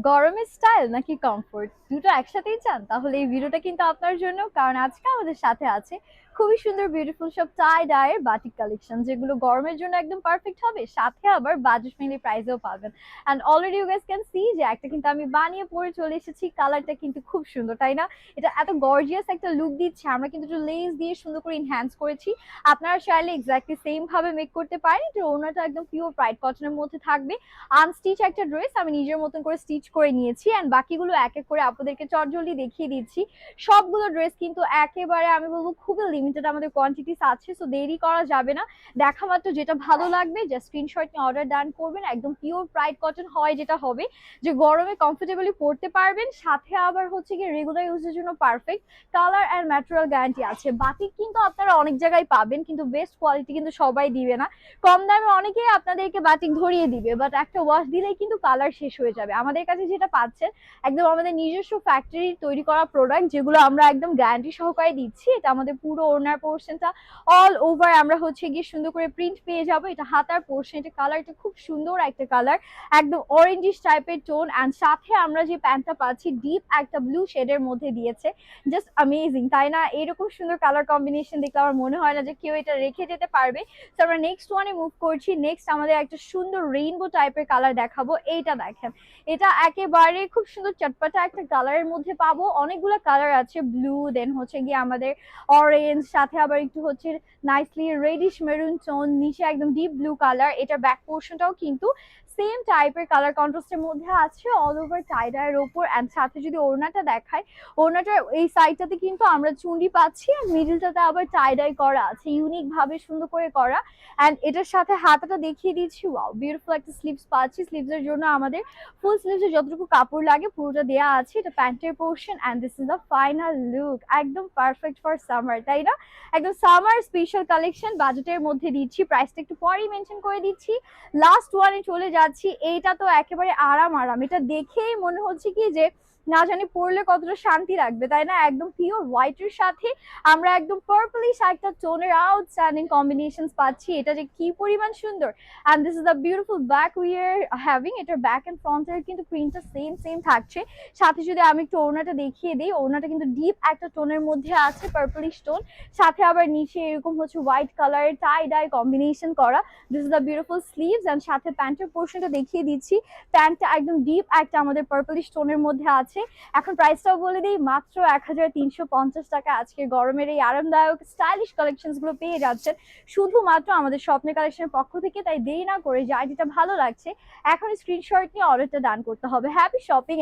গরমের স্টাইল নাকি কমফোর্ট দুটো একসাথেই চান? তাহলে এই ভিডিওটা কিন্তু আপনার জন্য, কারণ আজকে আমাদের সাথে আছে খুবই সুন্দর বিউটিফুল সব টাই ডাইয়ের বাটিক কালেকশন, যেগুলো গরমের জন্য একদম পারফেক্ট হবে, সাথে আবার বাজেট ফ্রেন্ডলি প্রাইসেও পাবেন। And already you guys can see যে একটা কিন্তু আমি বানিয়ে পরে চলে এসেছি। কালারটা কিন্তু খুব সুন্দর, তাই না? এটা এত গর্জিয়াস একটা লুক দিচ্ছে। আমরা কিন্তু একটু লেস দিয়ে সুন্দর করে ইনহ্যান্স করেছি। আপনারা চাইলে এক্স্যাক্টলি সেম ভাবে মেক করতে পারেন। এটা ওড়নাটা একদম পিওর প্রাইড কটনের মধ্যে থাকবে। আনস্টিচ একটা ড্রেস আমি নিজের মতন করে স্টিচ করে নিয়েছি, এন্ড বাকিগুলো এক এক করে আপনাদেরকে চটজলদি দেখিয়ে দিচ্ছি। সবগুলো ড্রেস কিন্তু একেবারে আমি বলবো খুবই লিমিটেড আমাদের কোয়ান্টিটিস আছে, সো দেরি করা যাবে না। দেখা মাত্র যেটা ভালো লাগবে জাস্ট স্ক্রিনশট নিয়ে অর্ডার ডান করবেন। একদম পিওর প্রাইড কটন হয়, যেটা হবে যে গরমে কমফোর্টেবলি পরতে পারবেন, সাথে আবার হচ্ছে গিয়ে রেগুলার ইউজের জন্য perfect. Colour and material guarantee আছে। বাতিক কিন্তু আপনারা অনেক জায়গায় পাবেন, কিন্তু বেস্ট কোয়ালিটি কিন্তু সবাই দিবে না। কম দামে অনেকেই আপনাদেরকে বাটিক ধরিয়ে দিবে, বাট একটা ওয়াশ দিলেই কিন্তু কালার শেষ হয়ে যাবে। আমাদের কাছে যেটা পাচ্ছেন একদম আমাদের নিজস্ব ফ্যাক্টরির তৈরি করা প্রোডাক্ট, যেগুলো আমরা একদম গ্যারান্টি সহকারে দিচ্ছি। এটা আমাদের পুরো ওড়নার পোর্শনটা অল ওভার আমরা হচ্ছে গিয়ে সুন্দর করে প্রিন্ট পেয়ে যাবো। এটা হাতার পোর্শন, এটা কালারটা খুব সুন্দর একটা কালার, একদম অরেঞ্জিশ টাইপের টোন। অ্যান্ড সাথে আমরা যে প্যান্টটা পাচ্ছি ডিপ একটা ব্লু শেডের মধ্যে দিয়েছে। জাস্ট অ্যামেজিং, তাই না? এরকম সুন্দর কালার কম্বিনেশন দেখলে আমার মনে হয় না যে কেউ এটা রেখে যেতে পারবে। তো আমরা নেক্সট ওয়ানে মুভ করছি। নেক্সট আমাদের একটা সুন্দর রেইনবো টাইপের কালার দেখাবো। এইটা দেখেন, এটা একেবারে খুব সুন্দর চটপটা একটা কালারের মধ্যে পাবো। অনেকগুলো কালার আছে, ব্লু, দেন হচ্ছে গিয়ে আমাদের অরেঞ্জ, সাথে আবার একটু হচ্ছে নাইসলি রেডিশ মেরুন টোন, নিচে একদম ডিপ ব্লু কালার। এটা ব্যাক পোর্শনটাও কিন্তু সেম টাইপের কালার কন্ট্রাস্টের মধ্যে আছে অল ওভার টাই ডাইয়ের ওপর। অ্যান্ড সাথে যদি ওড়নাটা দেখায়, ওড়নাটার এই সাইডটাতে কিন্তু আমরা চুন্ডি পাচ্ছি, আর মিডলটাতে আবার টাই ডাই করা আছে, ইউনিক ভাবে সুন্দর করে করা। অ্যান্ড এটার সাথে হাতাটা দেখিয়ে দিচ্ছি। ওয়াও, বিউটিফুল একটা স্লিভস পাচ্ছি। স্লিভস এর জন্য আমাদের ফুল স্লিভসে যতটুকু কাপড় লাগে পুরোটা দেওয়া আছে। এটা প্যান্টের portion, and this is the final look. একদম পারফেক্ট ফর সামার, তাই না? একদম সামার স্পেশাল কালেকশন বাজেটের মধ্যে দিচ্ছি। প্রাইসটা একটু পরেই মেনশন করে দিচ্ছি। লাস্ট ওয়ানে চলে যাচ্ছি। এইটা তো একেবারে আরাম আরাম, এটা দেখেই মনে হচ্ছে কি যে না জানি পরলে কতটা শান্তি লাগবে, তাই না? একদম পিওর হোয়াইটের সাথে আমরা একদম পার্পলিশ একটা টোনের আউটস্ট্যান্ডিং কম্বিনেশন পাচ্ছি। এটা যে কি পরিমাণ সুন্দর। And this is the beautiful back we are having. এটার ব্যাক এন্ড ফ্রন্টের কিন্তু প্রিন্টটা সেম সেম থাকছে। সাথে যদি আমি একটু ওড়নাটা দেখিয়ে দিই, ওড়নাটা কিন্তু ডিপ একটা টোনের মধ্যে আছে, পার্পলিশ টোন। সাথে আবার নিচে এরকম হচ্ছে হোয়াইট কালারের টাই ডাই কম্বিনেশন করা। This is the beautiful sleeves. And সাথে প্যান্টের পোর্শনটা দেখিয়ে দিচ্ছি। প্যান্টটা একদম ডিপ একটা আমাদের পার্পলিশ টোনের মধ্যে আছে। এখন প্রাইসটাও বলে দিই, মাত্র 1350 টাকা আজকের গরমের এই আরামদায়ক স্টাইলিশ কালেকশন গুলো পেয়ে যাচ্ছেন শুধুমাত্র আমাদের স্বপ্নের কালেকশনের পক্ষ থেকে। তাই দেরি না করে যার যেটা ভালো লাগছে এখন স্ক্রিনশট নিয়ে অর্ডারটা ডান করতে হবে। Happy shopping.